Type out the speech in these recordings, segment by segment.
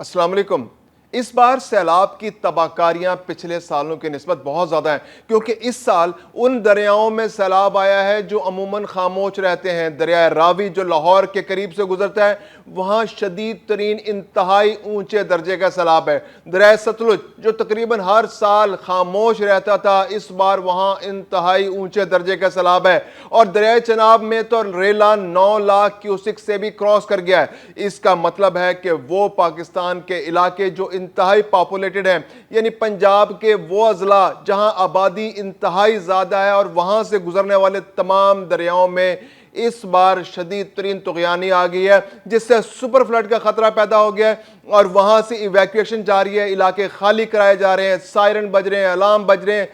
अस्सलाम वालेकुम। इस बार सैलाब की तबाहकारियां पिछले सालों की निस्बत बहुत ज़्यादा हैं, क्योंकि इस साल उन दरियाओं में सैलाब आया है जो अमूमन खामोश रहते हैं। दरिया रावी जो लाहौर के करीब से गुजरता है, वहाँ शदीद तरीन इंतहाई ऊंचे दर्जे का सैलाब है। दरिया सतलुज जो तकरीबन हर साल खामोश रहता था, इस बार वहाँ इंतहाई ऊंचे दर्जे का सैलाब है। और दरिया चनाब में तो रेला 9 लाख क्यूसिक से भी क्रॉस कर गया है। इसका मतलब है कि वो पाकिस्तान के इलाके जो इंतहाई पॉपुलेटेड है, यानी पंजाब के वो अजला जहां आबादी इंतहाई ज्यादा है, और वहां से गुजरने वाले तमाम दरियाओं में इस बार शदीद तरीन तुगयानी आ गई है, जिससे सुपर फ्लड का खतरा पैदा हो गया है। और वहां से इवैक्यूएशन जारी है, इलाके खाली कराए जा रहे हैं, सायरन बज रहे हैं, अलार्म बज रहे हैं,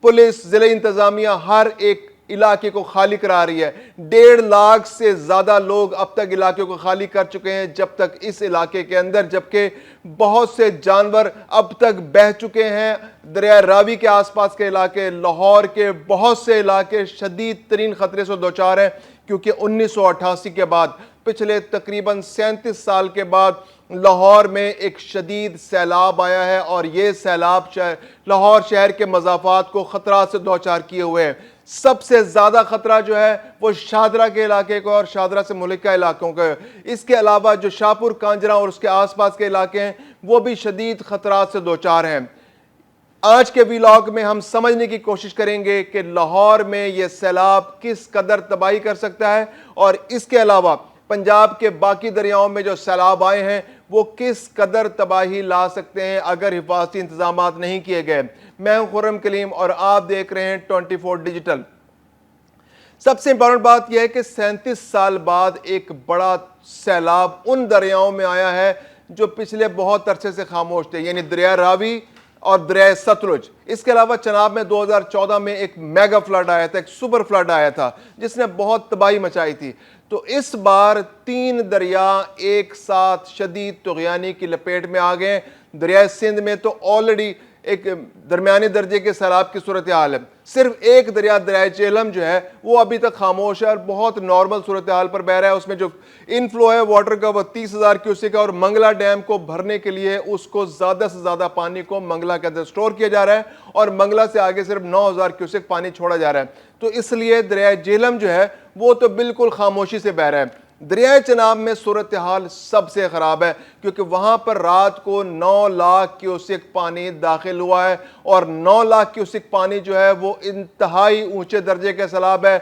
पुलिस जिले इंतजामिया हर एक इलाके को खाली करा रही है। 1.5 लाख से ज्यादा लोग अब तक इलाके को खाली कर चुके हैं जब तक इस इलाके के अंदर, जबकि बहुत से जानवर अब तक बह चुके हैं। दरिया रावी के आसपास के इलाके, लाहौर के बहुत से इलाके शदीद तरीन खतरे से दो चार हैं, क्योंकि 1988 के बाद पिछले तकरीबन 37 साल के बाद लाहौर में एक शदीद सैलाब आया है, और ये सैलाब लाहौर शहर के मज़ाफात को खतरा से दो चार किए हुए हैं। सबसे ज्यादा खतरा जो है वो शादरा के इलाके को और शादरा से मुल्का इलाकों का। इसके अलावा जो शाहपुर कांजरा और उसके आसपास के इलाके हैं, वो भी शदीद खतरा से दो चार हैं। आज के व्लॉग में हम समझने की कोशिश करेंगे कि लाहौर में यह सैलाब किस कदर तबाही कर सकता है, और इसके अलावा पंजाब के बाकी दरियाओं में जो सैलाब आए हैं वो किस कदर तबाही ला सकते हैं अगर हिफाजती इंतजाम नहीं किए गए। मैं हूं खुर्रम कलीम और आप देख रहे हैं 24 डिजिटल। सबसे इंपॉर्टेंट बात यह है कि 37 साल बाद एक बड़ा सैलाब उन दरियाओं में आया है जो पिछले बहुत अरसे से खामोश थे, यानी दरिया रावी और दरिया सतलुज। इसके अलावा चनाब में 2014 में एक मेगा फ्लड आया था, एक सुपर फ्लड आया था जिसने बहुत तबाही मचाई थी। तो इस बार 3 दरिया एक साथ शदीद तुगयानी की लपेट में आ गए। दरिया सिंध में तो ऑलरेडी एक दरमियाने दर्जे के सैलाब की सूरत हाल है। सिर्फ एक दरिया, दरिया झेलम जो है, वो अभी तक खामोश है और बहुत नॉर्मल सूरत हाल पर बह रहा है। उसमें जो इनफ्लो है वाटर का वो 30,000 क्यूसेक है, और मंगला डैम को भरने के लिए उसको ज्यादा से ज्यादा पानी को मंगला के अंदर स्टोर किया जा रहा है, और मंगला से आगे सिर्फ 9,000 क्यूसेक पानी छोड़ा जा रहा है। तो इसलिए दरिया झेलम जो है वो तो बिल्कुल खामोशी से बह रहा है। दरिया चनाब में सूरत हाल सबसे खराब है, क्योंकि वहां पर रात को 9 लाख क्यूसेक पानी दाखिल हुआ है, और 9 लाख क्यूसेक पानी जो है वो इंतहाई ऊंचे दर्जे का सैलाब है।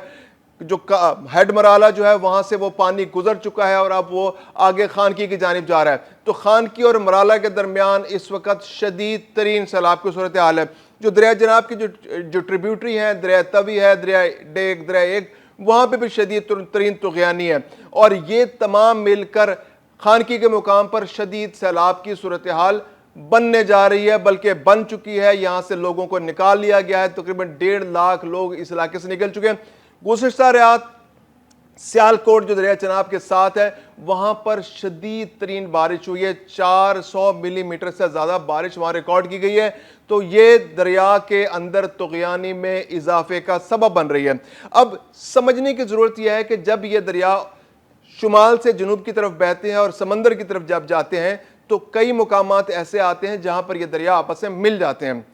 जो हेड मराला जो है वहां से वो पानी गुजर चुका है और अब वो आगे खानकी की जानिब जा रहा है। तो खानकी और मराला के दरमियान इस वक्त शदीद तरीन सैलाब की सूरत हाल है। जो दरिया जनाब की जो ट्रिब्यूटरी है, दरिया तवी है, दरिया डेग, दरिया एक, वहां पे भी शदीद तरीन तुगयानी है, और ये तमाम मिलकर खानकी के मुकाम पर शदीद सैलाब की सूरत हाल बनने जा रही है, बल्कि बन चुकी है। यहां से लोगों को निकाल लिया गया है। तकरीबन 1.5 लाख लोग इस इलाके से निकल चुके हैं। गुज़िश्ता रात सियालकोट जो दरिया चनाब के साथ है, वहां पर शदीद तरीन बारिश हुई है। 400 मिलीमीटर से ज्यादा बारिश वहां रिकॉर्ड की गई है। तो ये दरिया के अंदर तुगयानी में इजाफे का सबब बन रही है। अब समझने की जरूरत यह है कि जब ये दरिया शुमाल से जनूब की तरफ बहते हैं और समंदर की तरफ जब जाते हैं, तो कई मुकामात ऐसे आते हैं जहां पर ये दरिया आपस में मिल जाते हैं।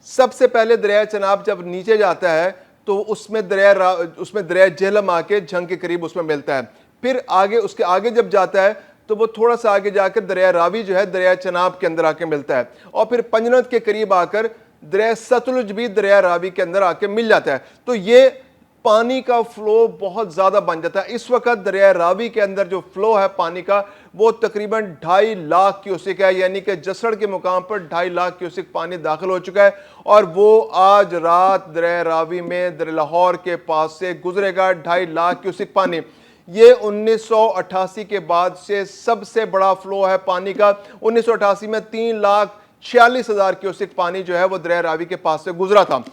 सबसे पहले दरिया चनाब जब नीचे जाता है तो उसमें दरिया झेलम आके झंग के करीब उसमें मिलता है। फिर आगे, उसके आगे जब जाता है तो वो थोड़ा सा आगे जाकर दरिया रावी जो है दरिया चनाब के अंदर आके मिलता है, और फिर पंजनत के करीब आकर दरिया सतलुज भी दरिया रावी के अंदर आके मिल जाता है। तो ये पानी का फ्लो बहुत ज्यादा बन जाता है। इस वक्त दरिया रावी के अंदर जो फ्लो है पानी का वो तकरीबन 2.5 लाख क्यूसेक है, यानी कि जसड़ के मुकाम पर 2.5 लाख क्यूसेक पानी दाखिल हो चुका है, और वो आज रात दरिया रावी में लाहौर के पास से गुजरेगा 2.5 लाख क्यूसेक पानी। ये 1988 के बाद से सबसे बड़ा फ्लो है पानी का। 1988 में 3,46,000 क्यूसेक पानी जो है वो दरिया रावी के पास से गुजरा था।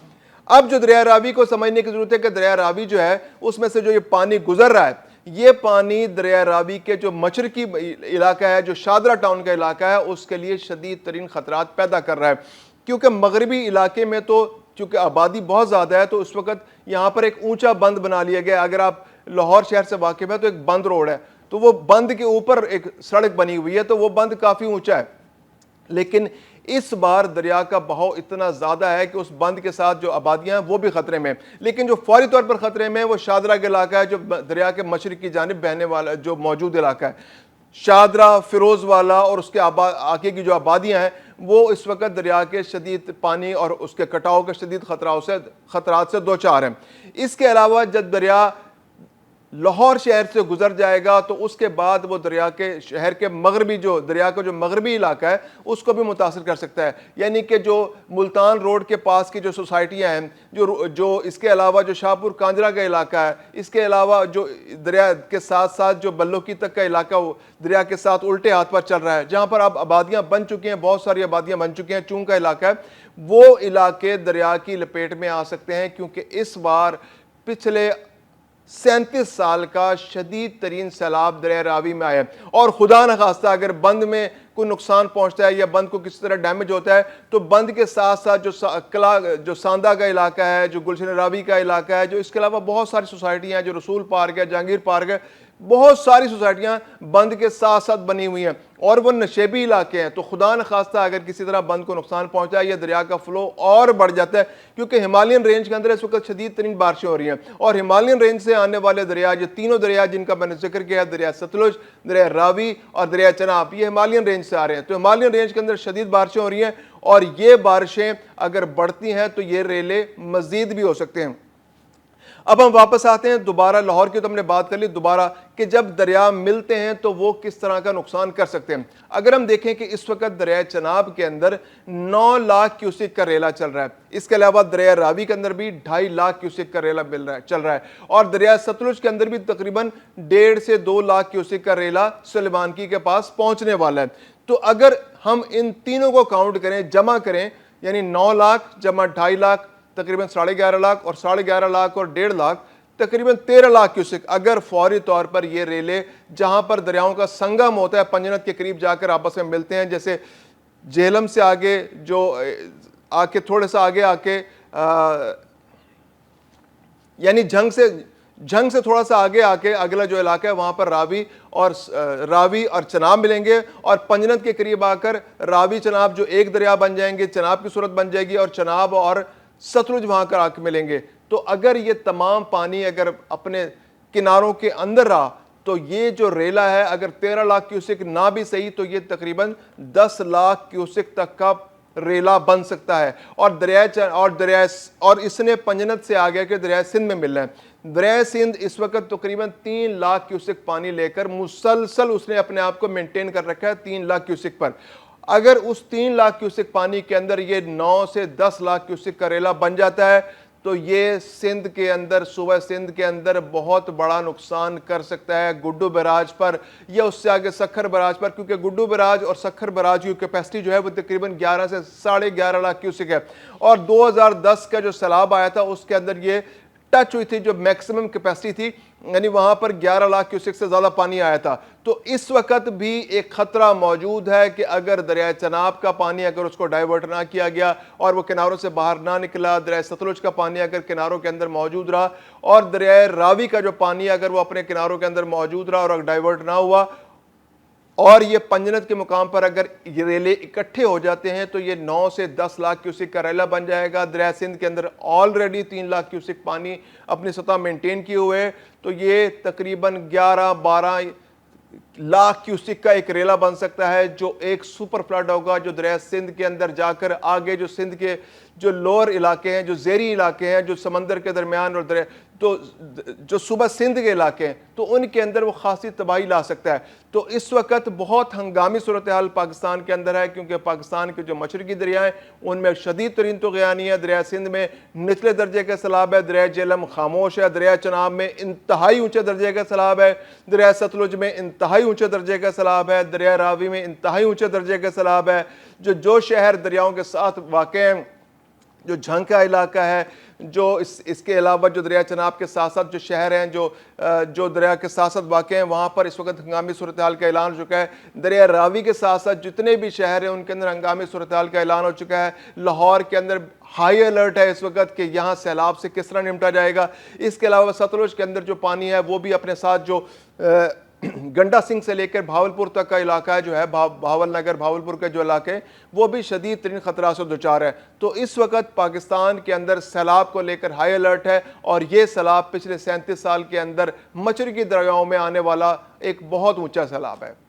अब जो दरिया रावी को समझने की जरूरत है कि दरिया रावी जो है उसमें से जो ये पानी गुजर रहा है, ये पानी दरिया रावी के जो मशरकी इलाका है, जो शादरा टाउन का इलाका है, उसके लिए शदीद तरीन खतरात पैदा कर रहा है। क्योंकि मगरबी इलाके में तो चूंकि आबादी बहुत ज़्यादा है, तो उस वक्त यहाँ पर एक ऊंचा बंद बना लिया गया। अगर आप लाहौर शहर से वाकिफ है तो एक बंद रोड है, तो वो बंद के ऊपर एक सड़क बनी हुई है, तो वो बंद काफ़ी ऊंचा है। लेकिन इस बार दरिया का बहाव इतना ज़्यादा है कि उस बंद के साथ जो आबादियां हैं वो भी ख़तरे में। लेकिन जो फौरी तौर पर ख़तरे में है वो शादरा का इलाका है, जो दरिया के मशरक़ की जानिब बहने वाला जो मौजूद इलाका है। शादरा, फिरोज़ वाला और उसके आगे की जो आबादियां हैं वो इस वक्त दरिया के शदीद पानी और उसके कटाव के शदीद खतरात से दो चार हैं। इसके अलावा जब दरिया लाहौर शहर से गुजर जाएगा तो उसके बाद वो दरिया के शहर के मगरबी जो दरिया का जो मगरबी इलाका है उसको भी मुतासर कर सकता है। यानी कि जो मुल्तान रोड के पास की जो सोसाइटियाँ हैं, जो इसके अलावा जो शाहपुर कांजरा का इलाका है, इसके अलावा जो दरिया के साथ साथ जो बल्लोकी तक का इलाका वो दरिया के साथ उल्टे हाथ पर चल रहा है, जहाँ पर अब आबादियाँ बन चुकी हैं, बहुत सारी आबादियाँ बन चुकी हैं, चूंग का इलाका है, वो इलाके दरिया की लपेट में आ सकते हैं। क्योंकि इस बार पिछले 37 साल का शदीद तरीन सैलाब दरिया रावी में आया है। और खुदा न खास्ता अगर बंद में कोई नुकसान पहुंचता है या बंद को किसी तरह डैमेज होता है तो बंद के साथ साथ जो सांदा का इलाका है, जो गुलशन रावी का इलाका है, जो इसके अलावा बहुत सारी सोसाइटियाँ हैं, जो रसूल पार्क है, जहांगीर पार्क है, बहुत सारी सोसाइटियां बंद के साथ साथ बनी हुई हैं और वो नशेबी इलाके हैं। तो खुदा न खास्ता अगर किसी तरह बंद को नुकसान पहुंचा है या दरिया का फ्लो और बढ़ जाता है, क्योंकि हिमालयन रेंज के अंदर इस वक्त शदीद तरीन बारिशें हो रही हैं और हिमालयन रेंज से आने वाले दरिया, जो तीनों दरिया जिनका मैंने जिक्र किया, दरिया सतलुज, दरिया रावी और दरिया चनाब, ये हिमालयन रेंज से आ रहे हैं। तो हिमालयन रेंज के अंदर शदीद बारिशें हो रही हैं और ये बारिशें अगर बढ़ती हैं तो ये रेले मजीद भी हो सकते हैं। अब हम वापस आते हैं दोबारा लाहौर की, तो हमने बात कर ली दोबारा कि जब दरिया मिलते हैं तो वो किस तरह का नुकसान कर सकते हैं। अगर हम देखें कि इस वक्त दरिया चनाब के अंदर 9 लाख क्यूसिक का रेला चल रहा है, इसके अलावा दरिया रावी के अंदर भी 2.5 लाख क्यूसिक का रेला चल रहा है और दरिया सतलुज के अंदर भी तकरीबन 1.5 से 2 लाख क्यूसिक का रेला सुलेमानकी के पास पहुंचने वाला है। तो अगर हम इन तीनों को काउंट करें, जमा करें, यानी 9 लाख जमा 2.5 लाख तकरीबन 11.5 लाख और 11.5 लाख और 1.5 लाख तकरीबन 13 लाख क्यूसिक अगर फौरी तौर पर ये रेले जहां पर दरियाओं का संगम होता है, पंजनत के करीब जाकर आपस में मिलते हैं, जैसे जेहलम से आगे जो आके थोड़े सा आगे आके यानी झंग से थोड़ा सा आगे आके अगला जो इलाका है वहां पर रावी और चनाब मिलेंगे और पंजनत के करीब आकर रावी चनाब जो एक दरिया बन जाएंगे, चनाब की सूरत बन जाएगी और चनाब और सतलुज वहां कर आके मिलेंगे। तो अगर ये तमाम पानी अगर अपने किनारों के अंदर रहा तो ये जो रेला है अगर 13 लाख क्यूसिक ना भी सही तो ये तकरीबन 10 लाख क्यूसिक तक का रेला बन सकता है। और इसने पंजनत से आ गया कि दरिया सिंध में मिलना है। दरिया सिंध इस वक्त तकरीबन 3 लाख क्यूसिक पानी लेकर मुसलसल उसने अपने आप को मेंटेन कर रखा है 3 लाख क्यूसिक पर। अगर उस 3 लाख क्यूसिक पानी के अंदर ये 9 से 10 लाख क्यूसिक का रेला बन जाता है तो ये सिंध के अंदर, सूबा सिंध के अंदर बहुत बड़ा नुकसान कर सकता है गुड्डू बैराज पर या उससे आगे सखर बैराज पर, क्योंकि गुड्डू बैराज और सखर बैराज की कैपेसिटी जो है वो तकरीबन 11 से 11.5 लाख क्यूसिक है और 2010 का जो सैलाब आया था उसके अंदर ये टच हुई थी जो मैक्सिमम कैपेसिटी थी, यानी वहां पर 11 लाख क्यूसिक से ज्यादा पानी आया था। तो इस वक्त भी एक खतरा मौजूद है कि अगर दरिया चनाब का पानी अगर उसको डाइवर्ट ना किया गया और वो किनारों से बाहर ना निकला, दरिया सतलुज का पानी अगर किनारों के अंदर मौजूद रहा और दरिया रावी का जो पानी अगर वो अपने किनारों के अंदर मौजूद रहा और डाइवर्ट ना हुआ और ये पंजनत के मुकाम पर अगर ये रेले इकट्ठे हो जाते हैं तो ये 9 से 10 लाख क्यूसिक का रेला बन जाएगा। दरिया सिंध के अंदर ऑलरेडी 3 लाख क्यूसिक पानी अपनी सतह मेंटेन किए हुए है, तो ये तकरीबन 11-12 लाख क्यूसिक का एक रेला बन सकता है जो एक सुपर फ्लड होगा जो दरिया सिंध के अंदर जाकर आगे जो सिंध के जो लोअर इलाके हैं, जो ज़ेरी इलाके हैं, जो समंदर के दरमियान और दरिया तो जो सुबह सिंध के इलाके हैं तो उनके अंदर वो खासी तबाही ला सकता है। तो इस वक्त बहुत हंगामी सूरत हाल पाकिस्तान के अंदर है, क्योंकि पाकिस्तान के जो मशरकी दरिया हैं उनमें शदीद तरीन तुग़यानी है। दरिया सिंध में निचले दर्जे का सैलाब है, दरिया जेहलम खामोश है, दरिया चनाब में इंतहाई ऊंचे दर्जे का सैलाब है, दरिया सतलुज में इंतहाई ऊंचे दर्जे का सैलाब है, दरिया रावी में इंतहाई ऊंचे दर्जे का सैलाब है। जो शहर दरियाओं के साथ वाक़ हैं, जो झंग का इलाका है, जो इसके अलावा जो दरिया चनाब के साथ साथ जो शहर हैं जो दरिया के साथ साथ वाक़ हैं वहाँ पर इस वक्त हंगामी सूरत हाल का ऐलान हो चुका है। दरिया रावी के साथ साथ जितने भी शहर हैं उनके अंदर हंगामी सूरत हाल का ऐलान हो चुका है। लाहौर के अंदर हाई अलर्ट है इस वक्त कि यहाँ सैलाब से किस तरह निपटा जाएगा। इसके अलावा सतलुज के अंदर जो पानी है वो भी अपने साथ जो गंडा सिंह से लेकर भावलपुर तक का इलाका जो है, भावल नगर, भावलपुर के जो इलाके, वो भी शदीद तरीन खतरा से दुचार है। तो इस वक्त पाकिस्तान के अंदर सैलाब को लेकर हाई अलर्ट है, और ये सैलाब पिछले 37 साल के अंदर मशरकी दरियाओं में आने वाला एक बहुत ऊंचा सैलाब है।